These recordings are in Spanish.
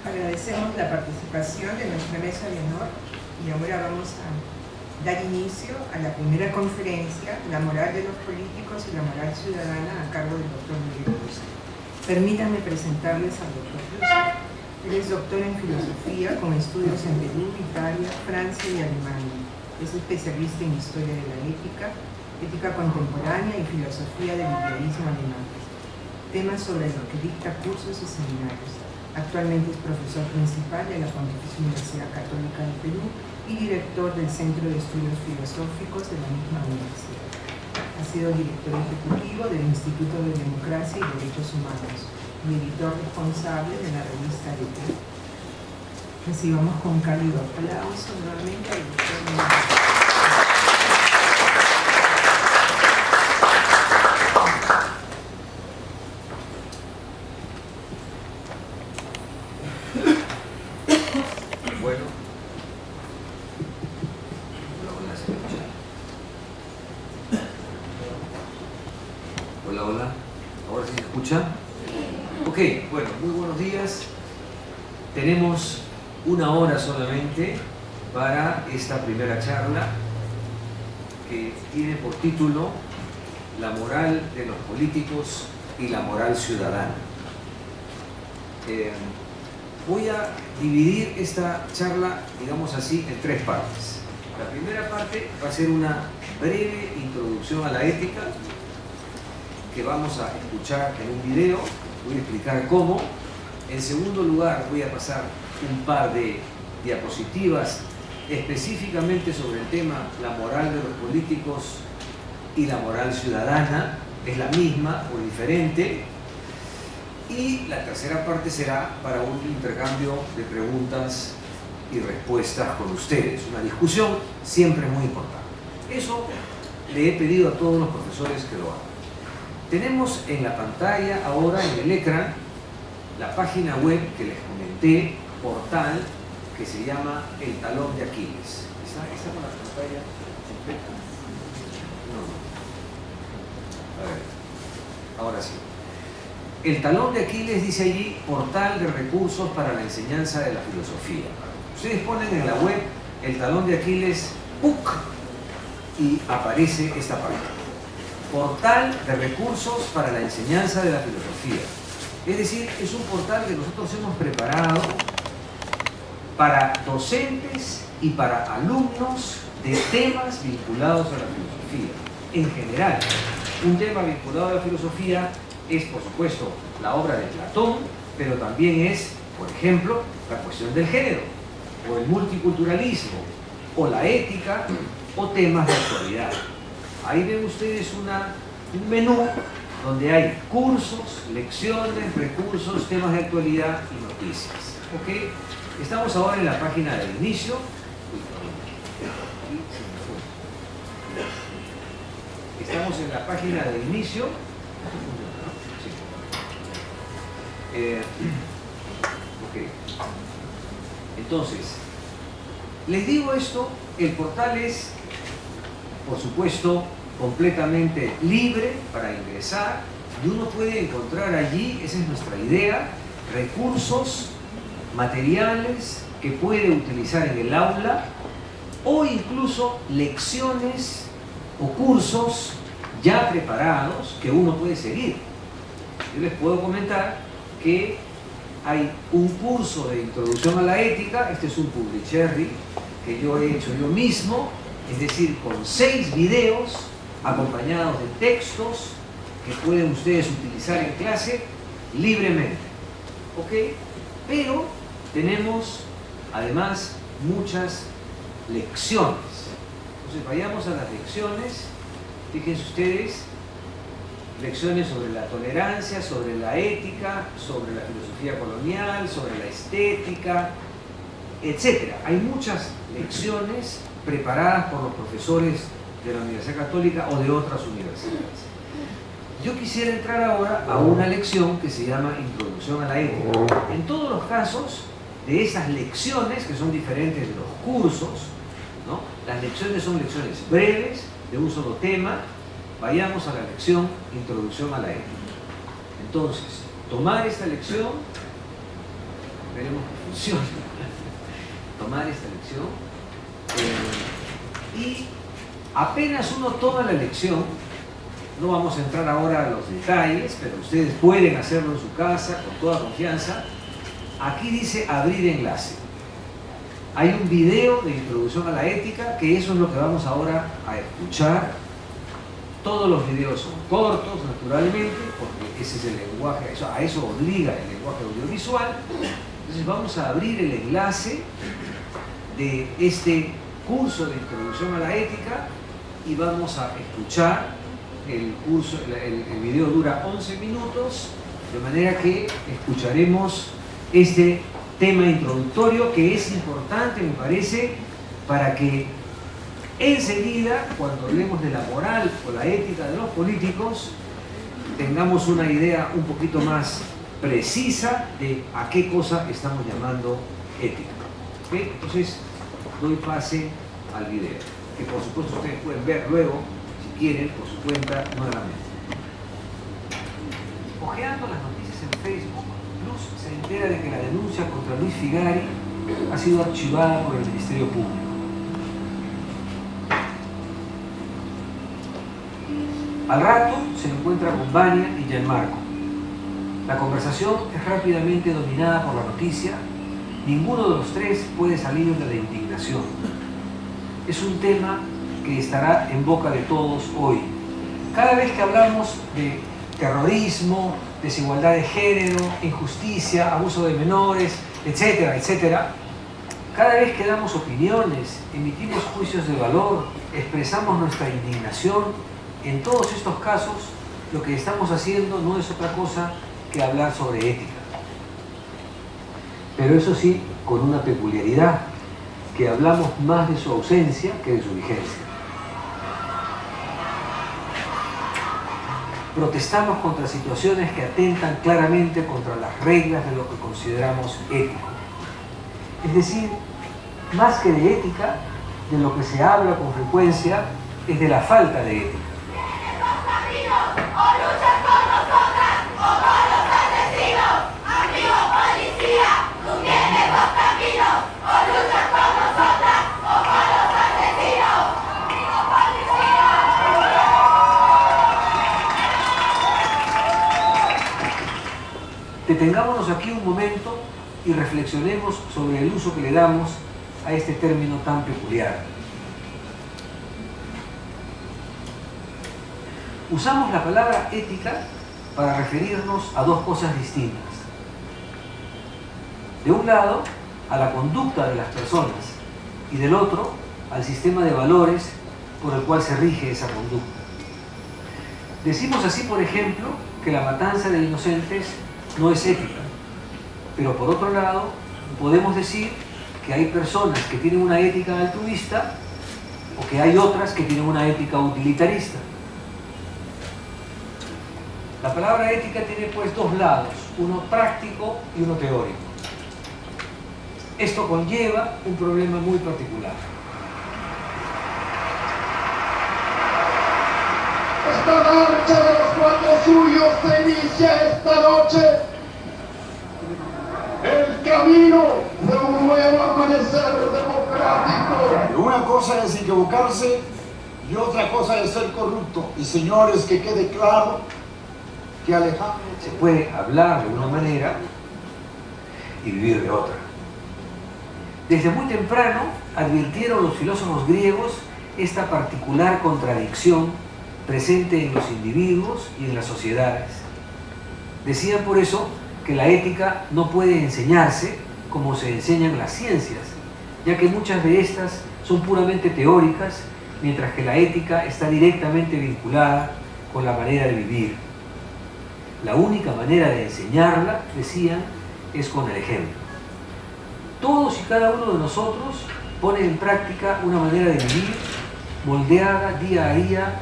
Agradecemos la participación de nuestra mesa de honor y ahora vamos a dar inicio a la primera conferencia, La moral de los políticos y la moral ciudadana, a cargo del doctor Miguel Cruz. Permítanme presentarles al doctor Cruz. Él es doctor en filosofía con estudios en Perú, Italia, Francia y Alemania. Es especialista en historia de la ética, ética contemporánea y filosofía del liberalismo alemán. Temas sobre lo que dicta cursos y seminarios. Actualmente es profesor principal de la Pontificia Universidad Católica del Perú y director del Centro de Estudios Filosóficos de la misma universidad. Ha sido director ejecutivo del Instituto de Democracia y Derechos Humanos y editor responsable de la revista ETA. Recibamos con cálido aplauso nuevamente al doctor Miguel. Ok, bueno, muy buenos días. Tenemos una hora solamente para esta primera charla que tiene por título La moral de los políticos y la moral ciudadana. Voy a dividir esta charla, digamos así, en tres partes. La primera parte va a ser una breve introducción a la ética que vamos a escuchar en un video. Voy a explicar cómo. En segundo lugar, voy a pasar un par de diapositivas específicamente sobre el tema la moral de los políticos y la moral ciudadana. Es la misma o diferente. Y la tercera parte será para un intercambio de preguntas y respuestas con ustedes. Una discusión siempre muy importante. Eso le he pedido a todos los profesores que lo hagan. Tenemos en la pantalla, ahora en el ecran, la página web que les comenté, portal, que se llama El Talón de Aquiles. ¿Está con la pantalla completa? No. A ver, ahora sí. El Talón de Aquiles dice allí, portal de recursos para la enseñanza de la filosofía. Ustedes ponen en la web El Talón de Aquiles, ¡puc!, y aparece esta página. Portal de recursos para la enseñanza de la filosofía. Es decir, es un portal que nosotros hemos preparado para docentes y para alumnos de temas vinculados a la filosofía. En general, un tema vinculado a la filosofía es, por supuesto, la obra de Platón, pero también es, por ejemplo, la cuestión del género, o el multiculturalismo, o la ética, o temas de actualidad. Ahí ven ustedes un menú donde hay cursos, lecciones, recursos, temas de actualidad y noticias. ¿Ok? Estamos ahora en la página del inicio. Estamos en la página del inicio. Ok. Entonces, les digo esto, el portal es, por supuesto, completamente libre para ingresar y uno puede encontrar allí, esa es nuestra idea, recursos, materiales que puede utilizar en el aula o incluso lecciones o cursos ya preparados que uno puede seguir. Yo les puedo comentar que hay un curso de introducción a la ética, este es un Publicherry que yo he hecho yo mismo, es decir, con 6 videos acompañados de textos que pueden ustedes utilizar en clase libremente. ¿Ok? Pero tenemos además muchas lecciones. Entonces vayamos a las lecciones. Fíjense ustedes, lecciones sobre la tolerancia, sobre la ética, sobre la filosofía colonial, sobre la estética, etc. Hay muchas lecciones preparadas por los profesores de la Universidad Católica o de otras universidades. Yo quisiera entrar ahora a una lección que se llama Introducción a la Ética. En todos los casos de esas lecciones, que son diferentes de los cursos, ¿no? Las lecciones son lecciones breves, de un solo tema. Vayamos a la lección Introducción a la Ética. Entonces, tomar esta lección esperemos que funcione, tomar esta lección. Y apenas uno toma la lección, no vamos a entrar ahora a los detalles, pero ustedes pueden hacerlo en su casa con toda confianza. Aquí dice abrir enlace. Hay un video de introducción a la ética, que eso es lo que vamos ahora a escuchar. Todos los videos son cortos, naturalmente, porque ese es el lenguaje, a eso obliga el lenguaje audiovisual. Entonces vamos a abrir el enlace de este curso de introducción a la ética y vamos a escuchar el curso. El video dura 11 minutos, de manera que escucharemos este tema introductorio, que es importante, me parece, para que enseguida, cuando hablemos de la moral o la ética de los políticos, tengamos una idea un poquito más precisa de a qué cosa estamos llamando ética. ¿Okay? Entonces, doy pase al video, que por supuesto ustedes pueden ver luego, si quieren, por su cuenta, nuevamente. Ojeando las noticias en Facebook, Luz se entera de que la denuncia contra Luis Figari ha sido archivada por el Ministerio Público. Al rato se encuentra con Vania y Gianmarco. La conversación es rápidamente dominada por la noticia. Ninguno de los tres puede salir de la indignación. Es un tema que estará en boca de todos hoy. Cada vez que hablamos de terrorismo, desigualdad de género, injusticia, abuso de menores, etcétera, etcétera, cada vez que damos opiniones, emitimos juicios de valor, expresamos nuestra indignación, en todos estos casos lo que estamos haciendo no es otra cosa que hablar sobre ética. Pero eso sí, con una peculiaridad, que hablamos más de su ausencia que de su vigencia. Protestamos contra situaciones que atentan claramente contra las reglas de lo que consideramos ético. Es decir, más que de ética, de lo que se habla con frecuencia es de la falta de ética. O luchas con nosotras o con los asesinos. Amigo policía, tú tienes dos caminos. O luchas con nosotras o con los asesinos. Amigo policía. Detengámonos aquí un momento y reflexionemos sobre el uso que le damos a este término tan peculiar. Usamos la palabra ética para referirnos a dos cosas distintas. De un lado, a la conducta de las personas, y del otro, al sistema de valores por el cual se rige esa conducta. Decimos así, por ejemplo, que la matanza de inocentes no es ética, pero por otro lado, podemos decir que hay personas que tienen una ética altruista o que hay otras que tienen una ética utilitarista. La palabra ética tiene pues dos lados, uno práctico y uno teórico. Esto conlleva un problema muy particular. Esta marcha de los cuatro suyos se inicia esta noche. El camino de un nuevo amanecer democrático. Una cosa es equivocarse y otra cosa es ser corrupto. Y señores, que quede claro que Alejandro... Se puede hablar de una manera y vivir de otra. Desde muy temprano advirtieron los filósofos griegos esta particular contradicción presente en los individuos y en las sociedades. Decían por eso que la ética no puede enseñarse como se enseñan las ciencias, ya que muchas de estas son puramente teóricas, mientras que la ética está directamente vinculada con la manera de vivir. La única manera de enseñarla, decían, es con el ejemplo. Todos y cada uno de nosotros pone en práctica una manera de vivir moldeada día a día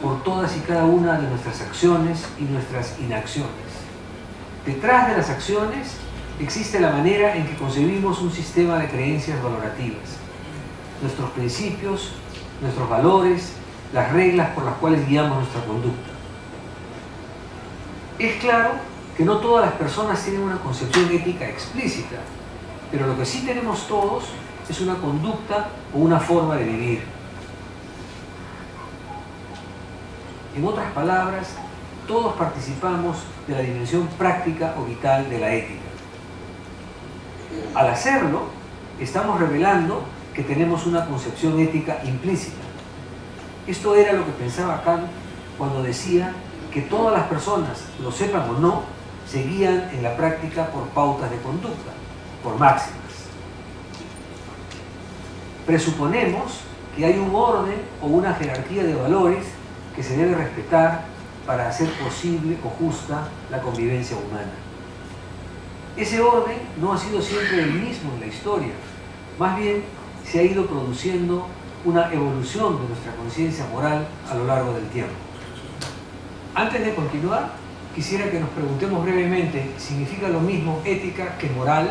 por todas y cada una de nuestras acciones y nuestras inacciones. Detrás de las acciones existe la manera en que concebimos un sistema de creencias valorativas, nuestros principios, nuestros valores, las reglas por las cuales guiamos nuestra conducta. Es claro que no todas las personas tienen una concepción ética explícita, pero lo que sí tenemos todos es una conducta o una forma de vivir. En otras palabras, todos participamos de la dimensión práctica o vital de la ética. Al hacerlo, estamos revelando que tenemos una concepción ética implícita. Esto era lo que pensaba Kant cuando decía que todas las personas, lo sepan o no, se guían en la práctica por pautas de conducta, por máximas. Presuponemos que hay un orden o una jerarquía de valores que se debe respetar para hacer posible o justa la convivencia humana. Ese orden no ha sido siempre el mismo en la historia, más bien se ha ido produciendo una evolución de nuestra conciencia moral a lo largo del tiempo. Antes de continuar, quisiera que nos preguntemos brevemente, ¿significa lo mismo ética que moral?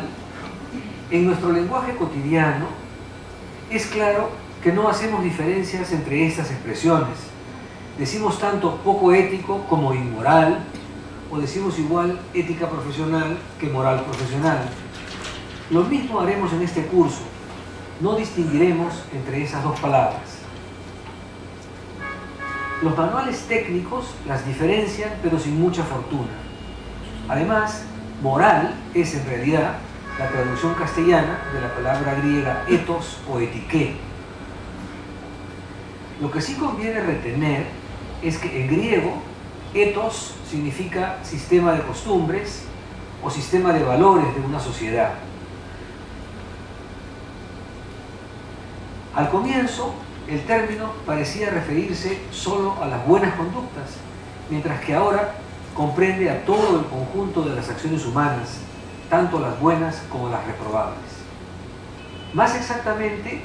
En nuestro lenguaje cotidiano, es claro que no hacemos diferencias entre estas expresiones. Decimos tanto poco ético como inmoral, o decimos igual ética profesional que moral profesional. Lo mismo haremos en este curso. No distinguiremos entre esas dos palabras. Los manuales técnicos las diferencian, pero sin mucha fortuna. Además, moral es en realidad la traducción castellana de la palabra griega ethos o etiqué. Lo que sí conviene retener es que en griego ethos significa sistema de costumbres o sistema de valores de una sociedad. Al comienzo, el término parecía referirse solo a las buenas conductas, mientras que ahora comprende a todo el conjunto de las acciones humanas, tanto las buenas como las reprobables. Más exactamente,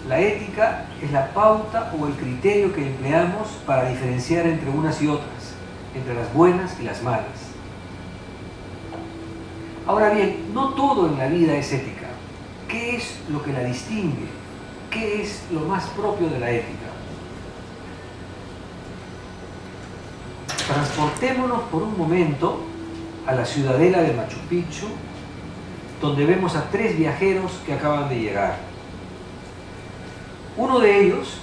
la ética es la pauta o el criterio que empleamos para diferenciar entre unas y otras, entre las buenas y las malas. Ahora bien, no todo en la vida es ética. ¿Qué es lo que la distingue? ¿Qué es lo más propio de la ética? Transportémonos por un momento a la ciudadela de Machu Picchu, donde vemos a 3 viajeros que acaban de llegar. Uno de ellos,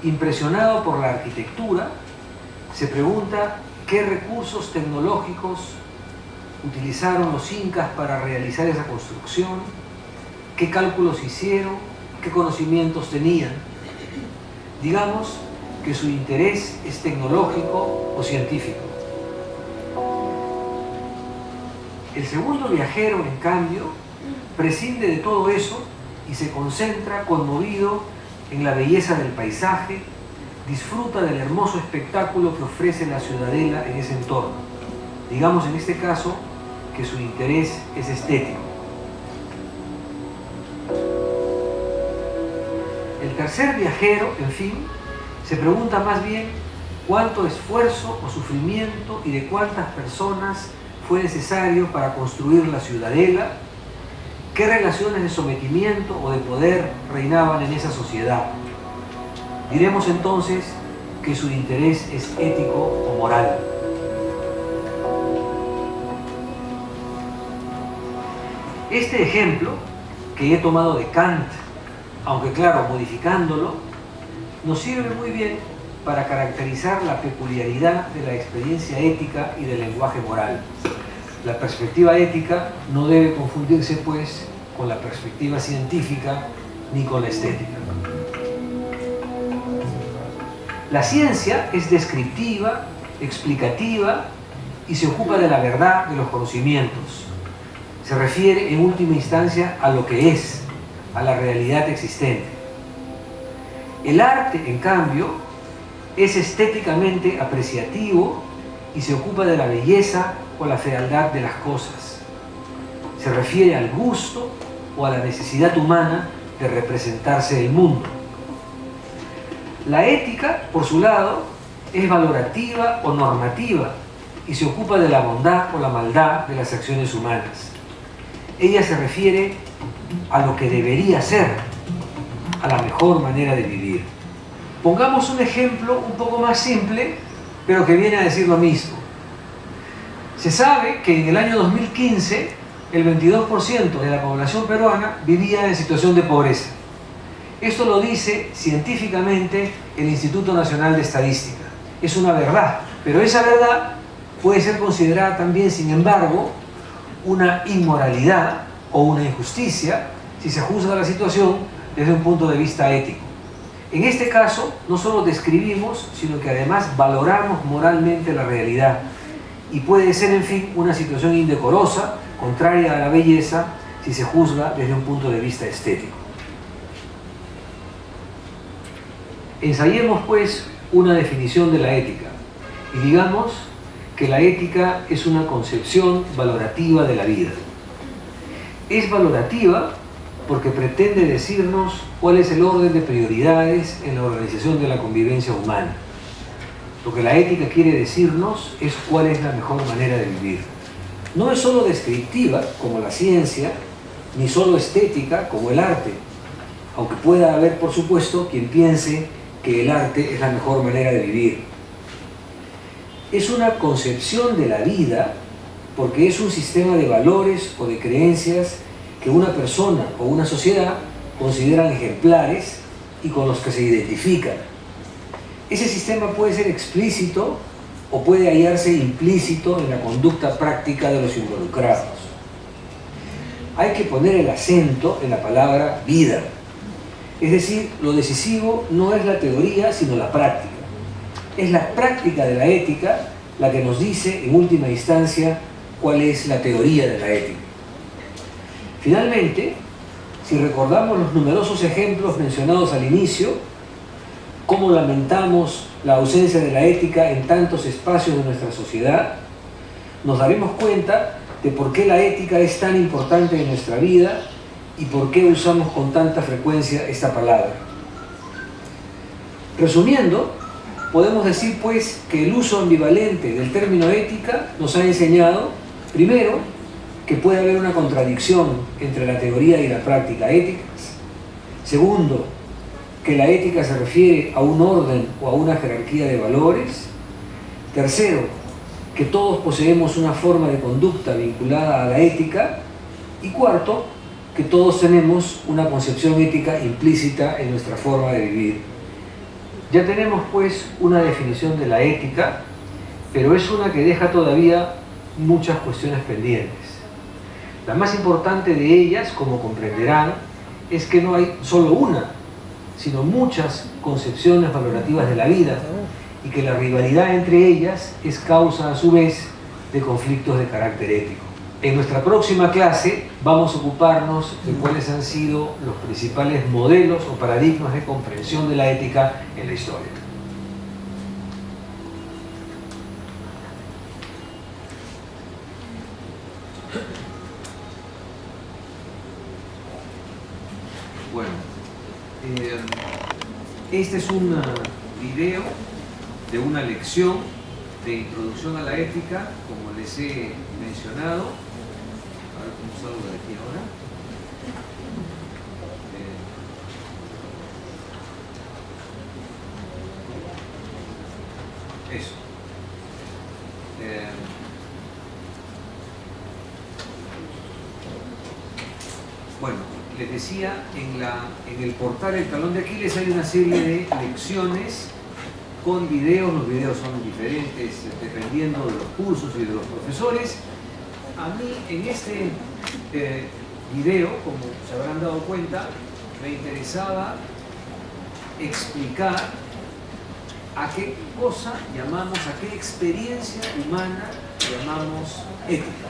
impresionado por la arquitectura, se pregunta qué recursos tecnológicos utilizaron los incas para realizar esa construcción, qué cálculos hicieron, qué conocimientos tenían. Digamos que su interés es tecnológico o científico. El segundo viajero, en cambio, prescinde de todo eso y se concentra conmovido en la belleza del paisaje, disfruta del hermoso espectáculo que ofrece la ciudadela en ese entorno. Digamos en este caso que su interés es estético. El tercer viajero, en fin, se pregunta más bien cuánto esfuerzo o sufrimiento y de cuántas personas fue necesario para construir la ciudadela, qué relaciones de sometimiento o de poder reinaban en esa sociedad. Diremos entonces que su interés es ético o moral. Este ejemplo, que he tomado de Kant, aunque claro, modificándolo, nos sirve muy bien para caracterizar la peculiaridad de la experiencia ética y del lenguaje moral. La perspectiva ética no debe confundirse, pues, con la perspectiva científica ni con la estética. La ciencia es descriptiva, explicativa y se ocupa de la verdad de los conocimientos. Se refiere en última instancia a lo que es, a la realidad existente. El arte, en cambio, es estéticamente apreciativo y se ocupa de la belleza o la fealdad de las cosas. Se refiere al gusto o a la necesidad humana de representarse el mundo. La ética, por su lado, es valorativa o normativa y se ocupa de la bondad o la maldad de las acciones humanas. Ella se refiere a lo que debería ser, a la mejor manera de vivir. Pongamos un ejemplo un poco más simple, pero que viene a decir lo mismo. Se sabe que en el año 2015 el 22% de la población peruana vivía en situación de pobreza. Esto lo dice científicamente el Instituto Nacional de Estadística. Es una verdad, pero esa verdad puede ser considerada también, sin embargo, una inmoralidad o una injusticia si se juzga la situación desde un punto de vista ético. En este caso, no solo describimos, sino que además valoramos moralmente la realidad, y puede ser, en fin, una situación indecorosa, contraria a la belleza, si se juzga desde un punto de vista estético. Ensayemos, pues, una definición de la ética, y digamos que la ética es una concepción valorativa de la vida. Es valorativa porque pretende decirnos cuál es el orden de prioridades en la organización de la convivencia humana. Lo que la ética quiere decirnos es cuál es la mejor manera de vivir. No es solo descriptiva, como la ciencia, ni solo estética, como el arte, aunque pueda haber, por supuesto, quien piense que el arte es la mejor manera de vivir. Es una concepción de la vida porque es un sistema de valores o de creencias que una persona o una sociedad consideran ejemplares y con los que se identifican. Ese sistema puede ser explícito o puede hallarse implícito en la conducta práctica de los involucrados. Hay que poner el acento en la palabra vida. Es decir, lo decisivo no es la teoría, sino la práctica. Es la práctica de la ética la que nos dice, en última instancia, cuál es la teoría de la ética. Finalmente, si recordamos los numerosos ejemplos mencionados al inicio, cómo lamentamos la ausencia de la ética en tantos espacios de nuestra sociedad, nos daremos cuenta de por qué la ética es tan importante en nuestra vida y por qué usamos con tanta frecuencia esta palabra. Resumiendo, podemos decir pues que el uso ambivalente del término ética nos ha enseñado, primero, que puede haber una contradicción entre la teoría y la práctica éticas. Segundo, que la ética se refiere a un orden o a una jerarquía de valores. Tercero, que todos poseemos una forma de conducta vinculada a la ética. Y cuarto, que todos tenemos una concepción ética implícita en nuestra forma de vivir. Ya tenemos pues una definición de la ética, pero es una que deja todavía muchas cuestiones pendientes. La más importante de ellas, como comprenderán, es que no hay solo una, sino muchas concepciones valorativas de la vida, y que la rivalidad entre ellas es causa a su vez de conflictos de carácter ético. En nuestra próxima clase vamos a ocuparnos de cuáles han sido los principales modelos o paradigmas de comprensión de la ética en la historia. Bueno, este es un video de una lección de introducción a la ética, como les he mencionado. A ver cómo salgo de aquí ahora. Eso. Bueno, les decía, en el portal El Talón de Aquiles hay una serie de lecciones con videos. Los videos son diferentes dependiendo de los cursos y de los profesores. A mí en este video, como se habrán dado cuenta, me interesaba explicar a qué cosa llamamos, a qué experiencia humana llamamos ética.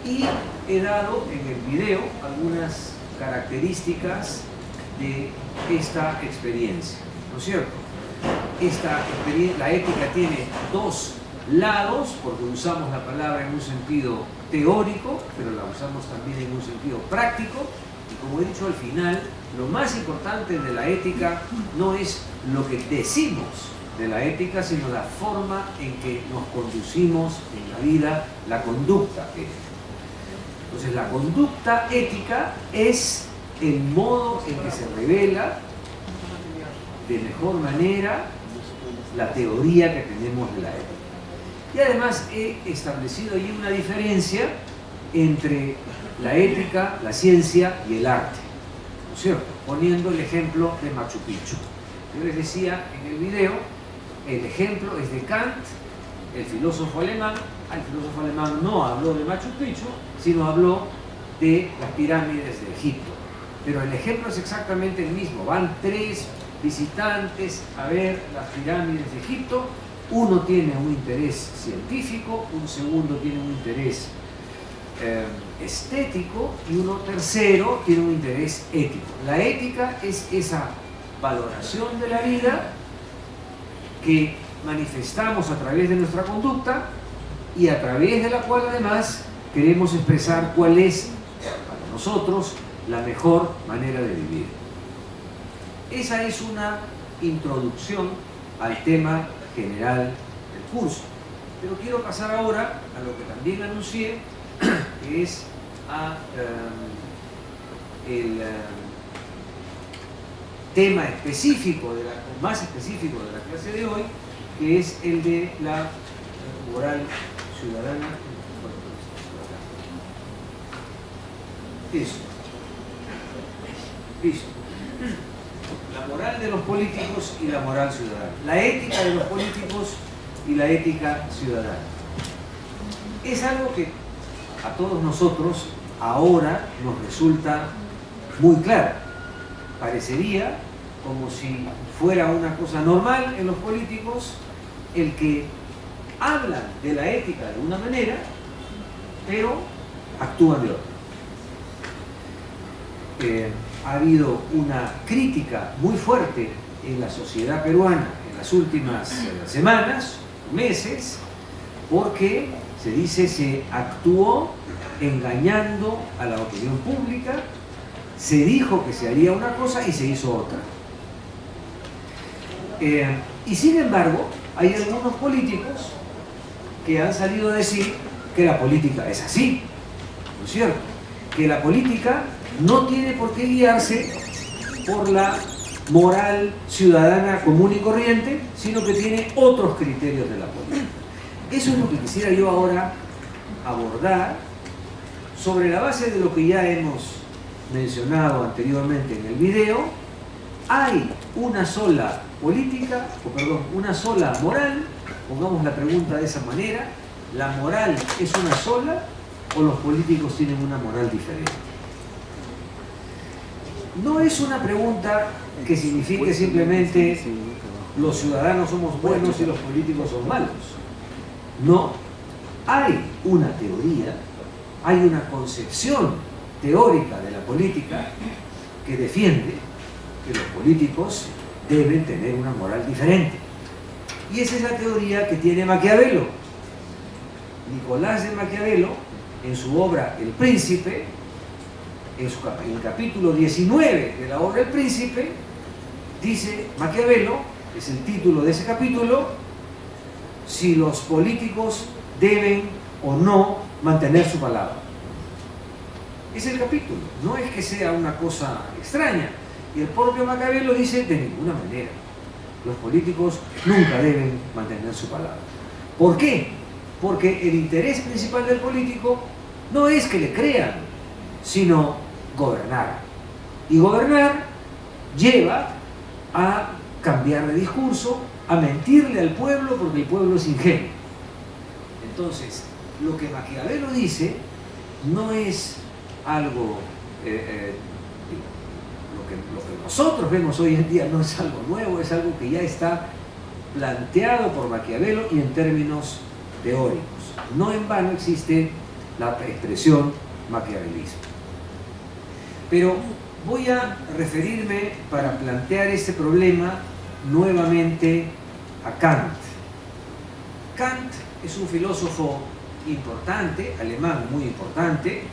Y he dado en el video algunas características de esta experiencia, ¿no es cierto? La ética tiene dos lados, porque usamos la palabra en un sentido teórico, pero la usamos también en un sentido práctico. Y como he dicho al final, lo más importante de la ética no es lo que decimos de la ética, sino la forma en que nos conducimos en la vida, la conducta ética. Entonces, la conducta ética es el modo en que se revela de mejor manera la teoría que tenemos de la ética. Y además he establecido ahí una diferencia entre la ética, la ciencia y el arte, ¿no es cierto? Poniendo el ejemplo de Machu Picchu. Yo les decía en el video, el ejemplo es de Kant, el filósofo alemán. El filósofo alemán no habló de Machu Picchu, sino habló de las pirámides de Egipto. Pero el ejemplo es exactamente el mismo. Van 3 visitantes a ver las pirámides de Egipto. Uno tiene un interés científico, un segundo tiene un interés estético y uno tercero tiene un interés ético. La ética es esa valoración de la vida que manifestamos a través de nuestra conducta y a través de la cual además queremos expresar cuál es para nosotros la mejor manera de vivir. Esa es una introducción al tema general del curso. Pero quiero pasar ahora a lo que también anuncié, que es a el tema específico, más específico de la clase de hoy, que es el de la moral ciudadana. Eso. Listo. La moral de los políticos y la moral ciudadana. La ética de los políticos y la ética ciudadana. Es algo que a todos nosotros ahora nos resulta muy claro. Parecería como si fuera una cosa normal en los políticos el que hablan de la ética de una manera, pero actúan de otra. Ha habido una crítica muy fuerte en la sociedad peruana en las últimas semanas, meses, porque se dice se actuó engañando a la opinión pública, se dijo que se haría una cosa y se hizo otra. Y sin embargo, hay algunos políticos que han salido a decir que la política es así, ¿no es cierto? Que la política no tiene por qué guiarse por la moral ciudadana común y corriente, sino que tiene otros criterios de la política. Eso es lo que quisiera yo ahora abordar sobre la base de lo que ya hemos mencionado anteriormente en el video. Hay una sola política, una sola moral. Pongamos la pregunta de esa manera: ¿la moral es una sola o los políticos tienen una moral diferente? No es una pregunta que signifique simplemente los ciudadanos somos buenos y los políticos son malos. No, hay una teoría, hay una concepción teórica de la política que defiende que los políticos deben tener una moral diferente. Y esa es la teoría que tiene Maquiavelo. Nicolás de Maquiavelo, en su obra El Príncipe, en el capítulo 19 de la obra El Príncipe, dice Maquiavelo, es el título de ese capítulo, si los políticos deben o no mantener su palabra. Es el capítulo, no es que sea una cosa extraña. Y el propio Maquiavelo dice: de ninguna manera, los políticos nunca deben mantener su palabra. ¿Por qué? Porque el interés principal del político no es que le crean, sino gobernar. Y gobernar lleva a cambiar de discurso, a mentirle al pueblo porque el pueblo es ingenuo. Entonces, lo que Maquiavelo dice no es algo, lo que nosotros vemos hoy en día no es algo nuevo, es algo que ya está planteado por Maquiavelo y en términos teóricos. No en vano existe la expresión maquiavelismo. Pero voy a referirme para plantear este problema nuevamente a Kant. Kant es un filósofo importante, alemán muy importante,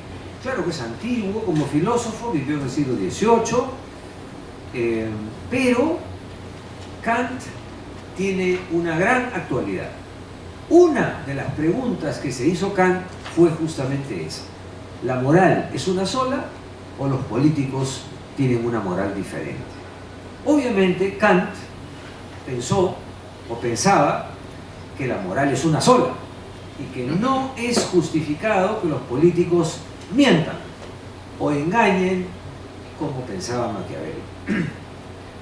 claro que es antiguo como filósofo, vivió en el siglo XVIII, pero Kant tiene una gran actualidad. Una de las preguntas que se hizo Kant fue justamente esa: ¿la moral es una sola o los políticos tienen una moral diferente? Obviamente Kant pensó o pensaba que la moral es una sola y que no es justificado que los políticos mientan o engañen como pensaba Maquiavelo.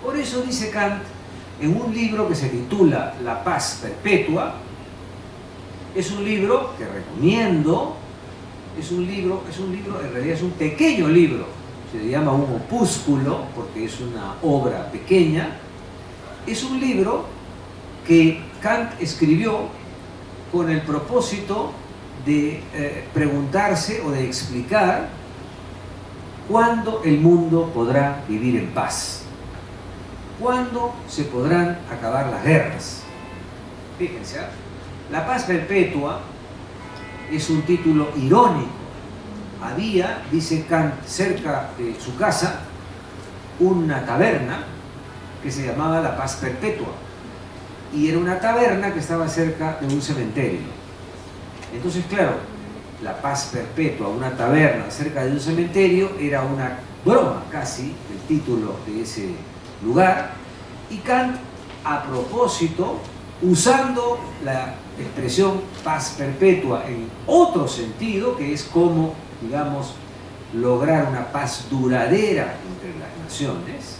Por eso dice Kant en un libro que se titula La paz perpetua, es un libro que recomiendo, en realidad es un pequeño libro, se le llama un opúsculo porque es una obra pequeña, es un libro que Kant escribió con el propósito de preguntarse o de explicar cuándo el mundo podrá vivir en paz, cuándo se podrán acabar las guerras. Fíjense, La paz perpetua es un título irónico. Había, dice Kant, cerca de su casa una taberna que se llamaba La Paz Perpetua, y era una taberna que estaba cerca de un cementerio. Entonces, claro, La Paz Perpetua, una taberna cerca de un cementerio, era una broma casi el título de ese lugar, y Kant, a propósito, usando la expresión paz perpetua en otro sentido, que es como, digamos, lograr una paz duradera entre las naciones,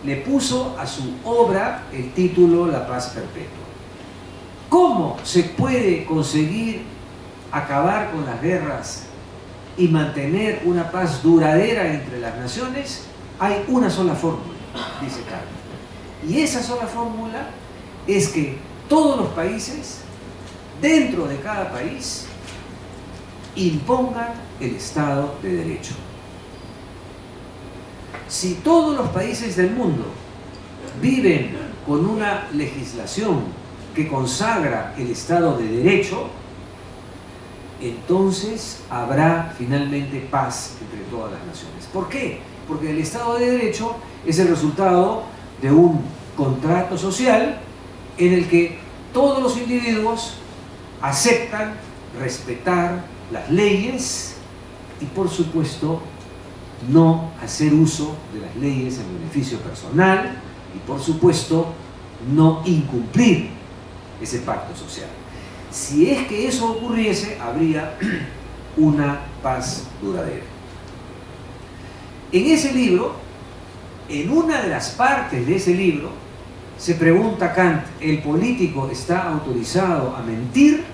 le puso a su obra el título La Paz Perpetua. ¿Cómo se puede conseguir acabar con las guerras y mantener una paz duradera entre las naciones? Hay una sola fórmula, dice Kant. Y esa sola fórmula es que todos los países, dentro de cada país, impongan el Estado de Derecho. Si todos los países del mundo viven con una legislación que consagra el Estado de Derecho, entonces habrá finalmente paz entre todas las naciones. ¿Por qué? Porque el Estado de Derecho es el resultado de un contrato social en el que todos los individuos aceptan respetar las leyes y, por supuesto, no hacer uso de las leyes en beneficio personal y, por supuesto, no incumplir ese pacto social. Si es que eso ocurriese, habría una paz duradera. En ese libro, en una de las partes de ese libro, se pregunta Kant, ¿el político está autorizado a mentir?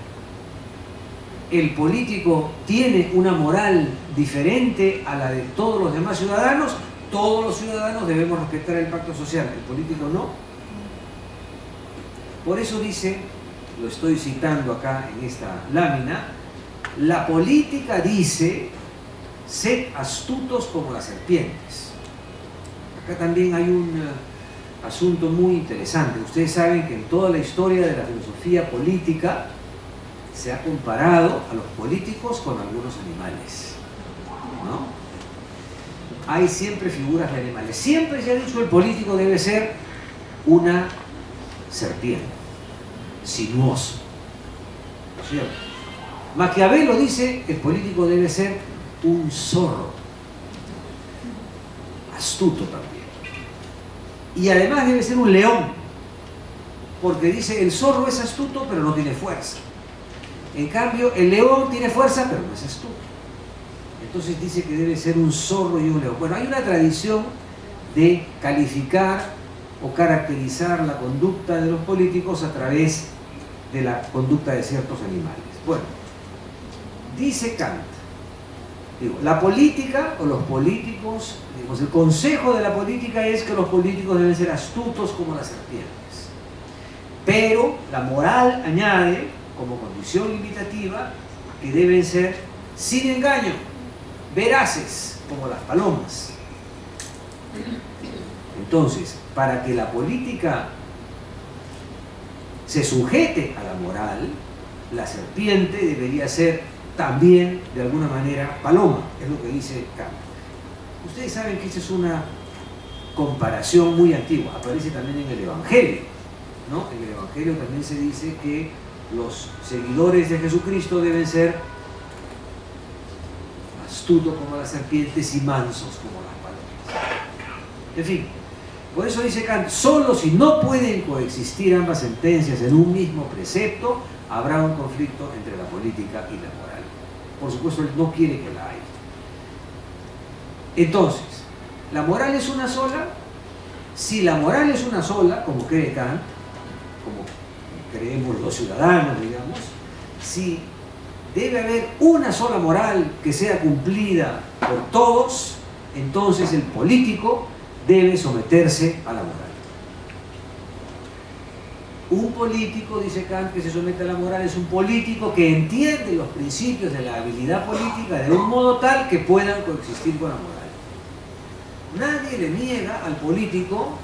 ¿El político tiene una moral diferente a la de todos los demás ciudadanos? Todos los ciudadanos debemos respetar el pacto social, ¿el político no? Por eso dice, lo estoy citando acá en esta lámina, la política dice, sed astutos como las serpientes. Acá también hay un asunto muy interesante. Ustedes saben que en toda la historia de la filosofía política se ha comparado a los políticos con algunos animales, ¿no? Hay siempre figuras de animales. Siempre se ha dicho el político debe ser una serpiente, sinuoso, ¿no es cierto? Maquiavelo dice que el político debe ser un zorro, astuto también. Y además debe ser un león, porque dice el zorro es astuto pero no tiene fuerza. En cambio, el león tiene fuerza pero no es astuto. Entonces dice que debe ser un zorro y un león. Bueno, hay una tradición de calificar o caracterizar la conducta de los políticos a través de la conducta de ciertos animales. Bueno, dice Kant, la política o los políticos, digamos, el consejo de la política es que los políticos deben ser astutos como las serpientes. Pero la moral añade, como condición limitativa, que deben ser sin engaño, veraces como las palomas. Entonces, para que la política se sujete a la moral, la serpiente debería ser también, de alguna manera, paloma, es lo que dice Kant. Ustedes saben que esa es una comparación muy antigua, aparece también en el Evangelio, ¿no? En el Evangelio también se dice que los seguidores de Jesucristo deben ser astutos como las serpientes y mansos como las palomas. En fin, por eso dice Kant, solo si no pueden coexistir ambas sentencias en un mismo precepto, habrá un conflicto entre la política y la moral. Por supuesto, él no quiere que la haya. Entonces, ¿la moral es una sola? Si la moral es una sola, como cree Kant, como creemos los ciudadanos, digamos, si debe haber una sola moral que sea cumplida por todos, entonces el político debe someterse a la moral. Un político, dice Kant, que se somete a la moral es un político que entiende los principios de la habilidad política de un modo tal que puedan coexistir con la moral. Nadie le niega al político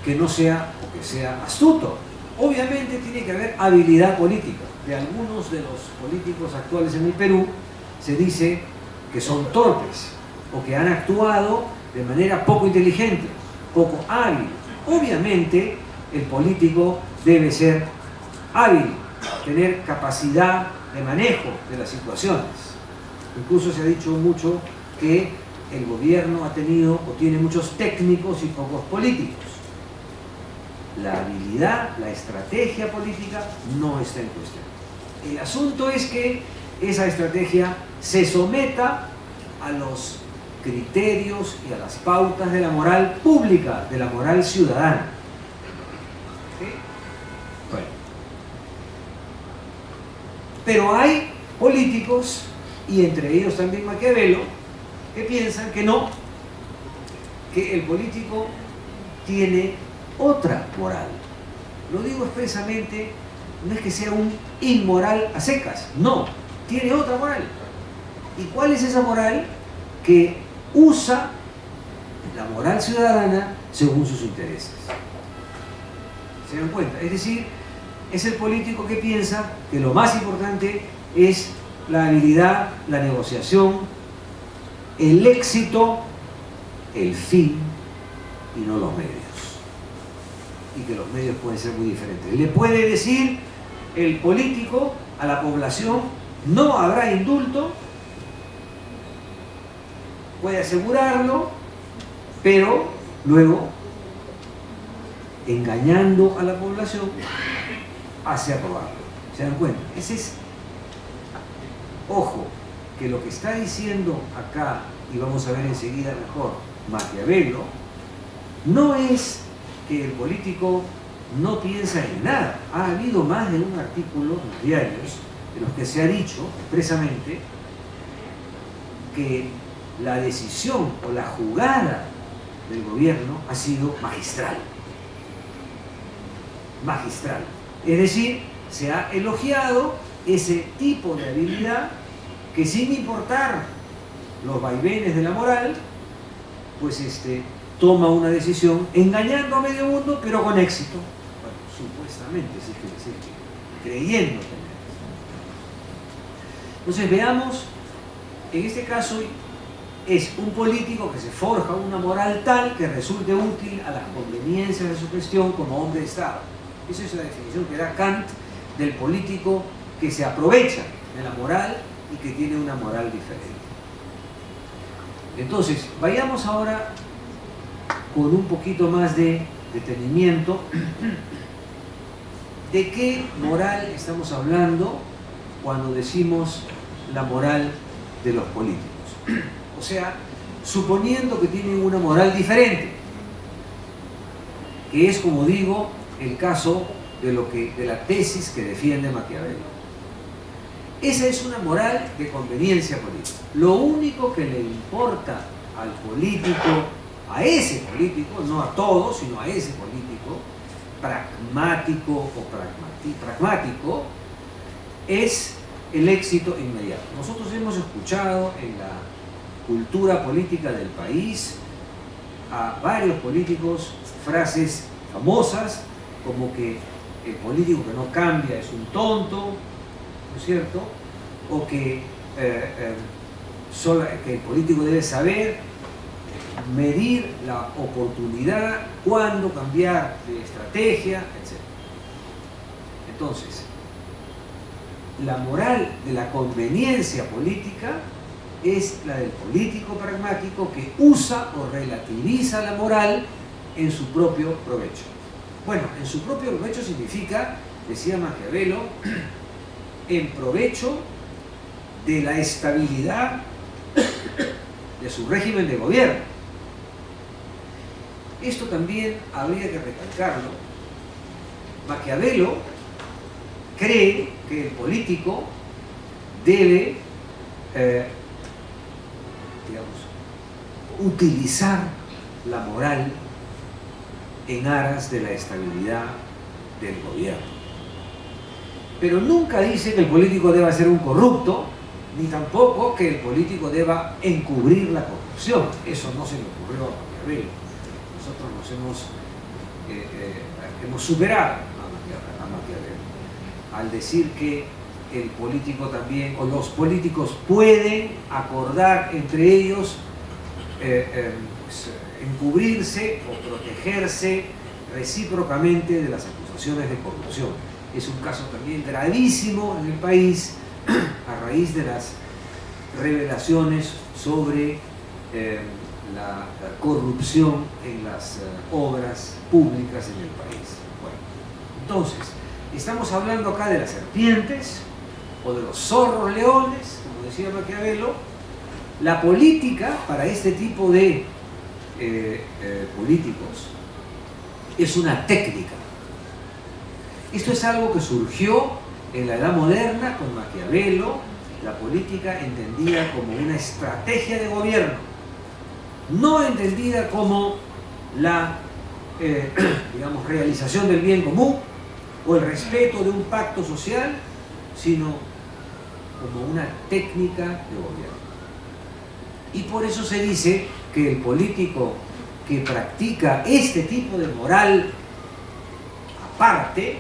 que no sea o que sea astuto. Obviamente tiene que haber habilidad política. De algunos de los políticos actuales en el Perú se dice que son torpes o que han actuado de manera poco inteligente, poco hábil. Obviamente el político debe ser hábil, tener capacidad de manejo de las situaciones. Incluso se ha dicho mucho que el gobierno ha tenido o tiene muchos técnicos y pocos políticos. La habilidad, la estrategia política no está en cuestión. El asunto es que esa estrategia se someta a los criterios y a las pautas de la moral pública, de la moral ciudadana. ¿Sí? Bueno. Pero hay políticos, y entre ellos también Maquiavelo, que piensan que no, que el político tiene otra moral. Lo digo expresamente, no es que sea un inmoral a secas, no, tiene otra moral. ¿Y cuál es esa moral? Que usa la moral ciudadana según sus intereses. ¿Se dan cuenta? Es decir, es el político que piensa que lo más importante es la habilidad, la negociación, el éxito, el fin y no los medios. Y que los medios pueden ser muy diferentes. Le puede decir el político a la población: no habrá indulto, puede asegurarlo, pero luego, engañando a la población, hace aprobarlo. ¿Se dan cuenta? Ese es, ojo, que lo que está diciendo acá, y vamos a ver enseguida mejor, Maquiavelo, no es que el político no piensa en nada. Ha habido más de un artículo en los diarios en los que se ha dicho expresamente que la decisión o la jugada del gobierno ha sido magistral. Magistral. Es decir, se ha elogiado ese tipo de habilidad que, sin importar los vaivenes de la moral, pues toma una decisión engañando a medio mundo, pero con éxito. Bueno, supuestamente, si es que creyendo tener. Entonces veamos, en este caso es un político que se forja una moral tal que resulte útil a las conveniencias de su gestión como hombre de Estado. Esa es la definición que da Kant del político que se aprovecha de la moral y que tiene una moral diferente. Entonces, vayamos ahora con un poquito más de detenimiento. ¿De qué moral estamos hablando cuando decimos la moral de los políticos? O sea, suponiendo que tienen una moral diferente, que es, como digo, el caso de la tesis que defiende Maquiavelo. Esa es una moral de conveniencia política. Lo único que le importa al político, a ese político, no a todos, sino a ese político, pragmático o pragmático, es el éxito inmediato. Nosotros hemos escuchado en la cultura política del país a varios políticos frases famosas como que el político que no cambia es un tonto, ¿no es cierto? O que el político debe saber medir la oportunidad, cuándo cambiar de estrategia, etc. Entonces, la moral de la conveniencia política es la del político pragmático que usa o relativiza la moral en su propio provecho. Bueno, en su propio provecho significa decía Maquiavelo, en provecho de la estabilidad de su régimen de gobierno. Esto también habría que recalcarlo. Maquiavelo cree que el político debe, utilizar la moral en aras de la estabilidad del gobierno. Pero nunca dice que el político deba ser un corrupto, ni tampoco que el político deba encubrir la corrupción. Eso no se le ocurrió a Maquiavelo. Nosotros hemos superado a Maquiavelo al decir que el político también, o los políticos pueden acordar entre ellos encubrirse o protegerse recíprocamente de las acusaciones de corrupción. Es un caso también gravísimo en el país a raíz de las revelaciones sobre la corrupción en las obras públicas en el país. Bueno, entonces, estamos hablando acá de las serpientes o de los zorros leones, como decía Maquiavelo. La política para este tipo de políticos es una técnica. Esto es algo que surgió en la Edad Moderna con Maquiavelo, la política entendida como una estrategia de gobierno, no entendida como la digamos, realización del bien común o el respeto de un pacto social, sino como una técnica de gobierno. Y por eso se dice que el político que practica este tipo de moral aparte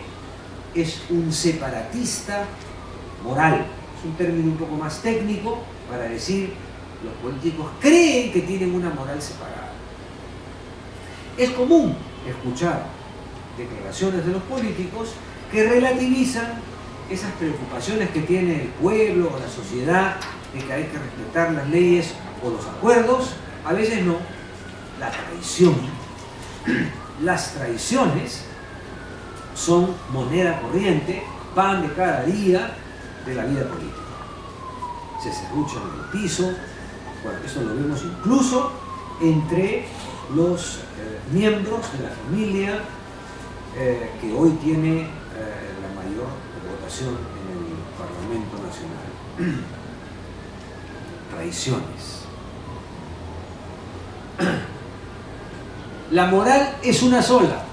es un separatista moral. Es un término un poco más técnico para decir los políticos creen que tienen una moral separada. Es común escuchar declaraciones de los políticos que relativizan esas preocupaciones que tiene el pueblo o la sociedad de que hay que respetar las leyes o los acuerdos. A veces no. La traición. Las traiciones son moneda corriente, pan de cada día de la vida política. Se serruchan en el piso. Bueno, eso lo vemos incluso entre los miembros de la familia que hoy tiene la mayor votación en el Parlamento Nacional. Traiciones. La moral es una sola,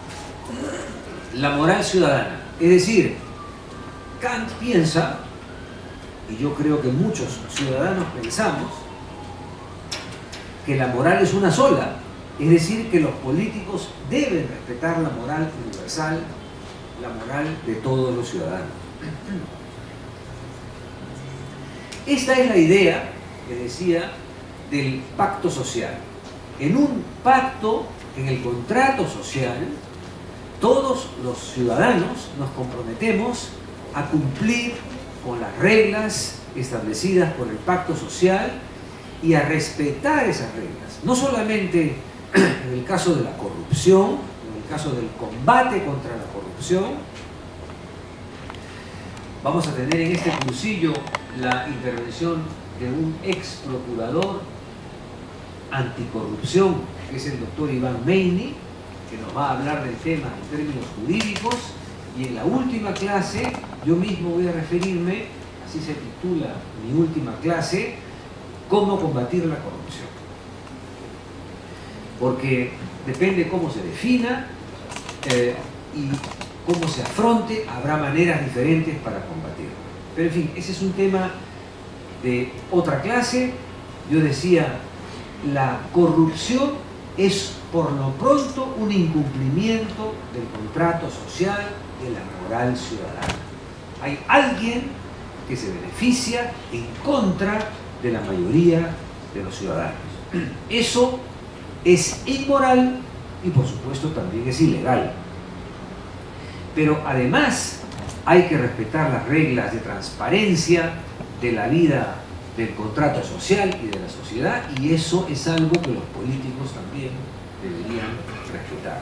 la moral ciudadana. Es decir, Kant piensa, y yo creo que muchos ciudadanos pensamos, que la moral es una sola, es decir, que los políticos deben respetar la moral universal, la moral de todos los ciudadanos. Esta es la idea que decía del pacto social. En un pacto, en el contrato social, todos los ciudadanos nos comprometemos a cumplir con las reglas establecidas por el pacto social y a respetar esas reglas. No solamente en el caso de la corrupción, en el caso del combate contra la corrupción. Vamos a tener en este cursillo la intervención de un ex procurador anticorrupción, que es el doctor Iván Meini, que nos va a hablar del tema en términos jurídicos, y en la última clase yo mismo voy a referirme, así se titula mi última clase, cómo combatir la corrupción. Porque depende cómo se defina y cómo se afronte, habrá maneras diferentes para combatirlo. Pero en fin, ese es un tema de otra clase. Yo decía, la corrupción es por lo pronto un incumplimiento del contrato social, de la moral ciudadana. Hay alguien que se beneficia en contra de la mayoría de los ciudadanos. Eso es inmoral y por supuesto también es ilegal. Pero además hay que respetar las reglas de transparencia de la vida del contrato social y de la sociedad, y eso es algo que los políticos también deberían respetar.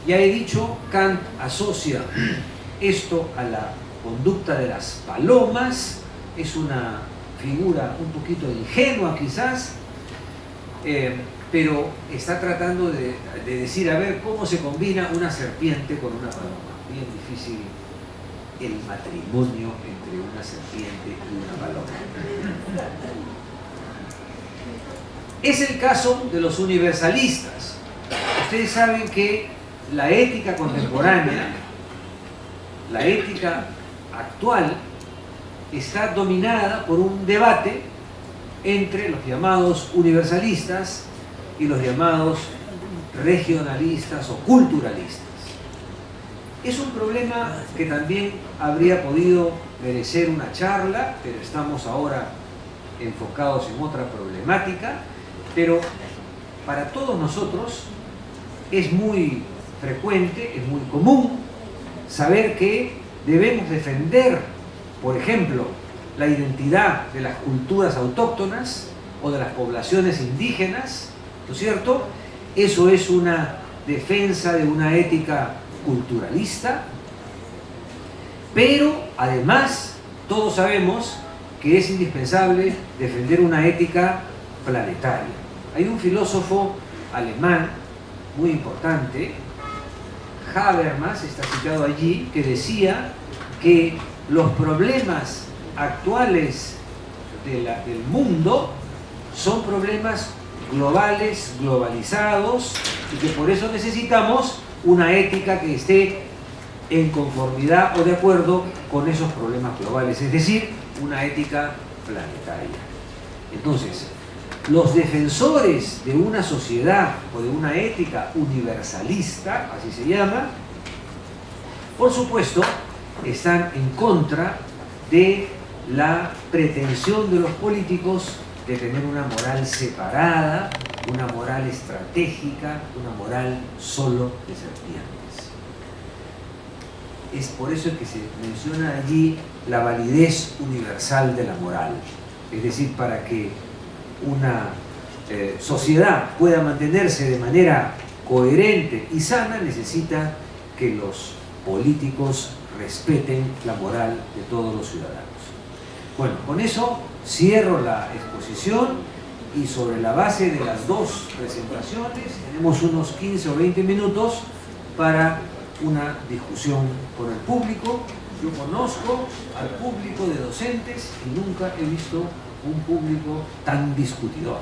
Ya he dicho, Kant asocia esto a la conducta de las palomas. Es una figura un poquito ingenua quizás, pero está tratando de decir, a ver, cómo se combina una serpiente con una paloma. Bien difícil el matrimonio entre una serpiente y una paloma. Es el caso de los universalistas. Ustedes saben que la ética contemporánea, la ética actual, está dominada por un debate entre los llamados universalistas y los llamados regionalistas o culturalistas. Es un problema que también habría podido merecer una charla, pero estamos ahora enfocados en otra problemática. Pero para todos nosotros es muy frecuente, es muy común saber que debemos defender, por ejemplo, la identidad de las culturas autóctonas o de las poblaciones indígenas, ¿no es cierto? Eso es una defensa de una ética culturalista, pero además todos sabemos que es indispensable defender una ética planetaria. Hay un filósofo alemán muy importante, Habermas, está citado allí, que decía que los problemas actuales del mundo son problemas globales, globalizados, y que por eso necesitamos una ética que esté en conformidad o de acuerdo con esos problemas globales, es decir, una ética planetaria. Entonces, los defensores de una sociedad o de una ética universalista, así se llama, por supuesto, están en contra de la pretensión de los políticos de tener una moral separada, una moral estratégica, una moral solo de serpientes. Es por eso que se menciona allí la validez universal de la moral, es decir, para que una sociedad pueda mantenerse de manera coherente y sana, necesita que los políticos respeten la moral de todos los ciudadanos. Bueno, con eso cierro la exposición y sobre la base de las dos presentaciones tenemos unos 15 o 20 minutos para una discusión con el público. Yo conozco al público de docentes y nunca he visto un público tan discutidor.